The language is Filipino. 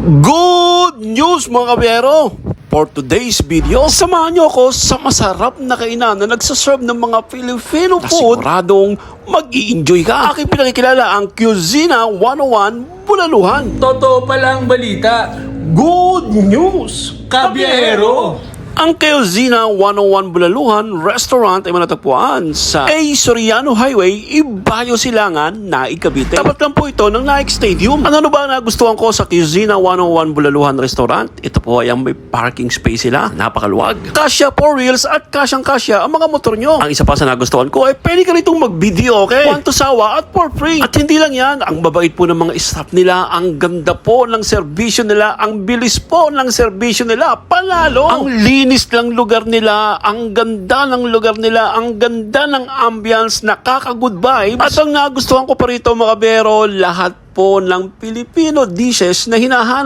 Good news mga kabiyero! For today's video, samahan niyo ako sa masarap na kainan na nagsaserve ng mga Filipino food na siguradong mag-i-enjoy ka. Aking pinakikilala ang Cuisina 101 Bulaluhan. Totoo palang balita, Good news! kabiyero! Ang Cuisina 101 Bulaluhan Restaurant ay manatagpuan sa A. Soriano Highway, Ibayo, Silangan, Naig, Cavite. Tapat lang po ito ng Naig Stadium. Ano ba nagustuhan ko sa Cuisina 101 Bulaluhan Restaurant? Ito po ay ang may parking space sila. Napakaluwag. Kasya 4 wheels at kasyang-kasya ang mga motor nyo. Ang isa pa sa nagustuhan ko ay pwede ka ritong mag-video, okay? Want to sawa at for free. At hindi lang yan, ang babait po ng mga staff nila, ang ganda po ng serbisyo nila, ang bilis po ng serbisyo nila, panalo. Ang linis lang lugar nila, ang ganda ng lugar nila, ang ganda ng ambience, nakaka-good vibes. At ang nagustuhan ko pa rito mga kabiyero, lahat po ng Filipino dishes na hinahanap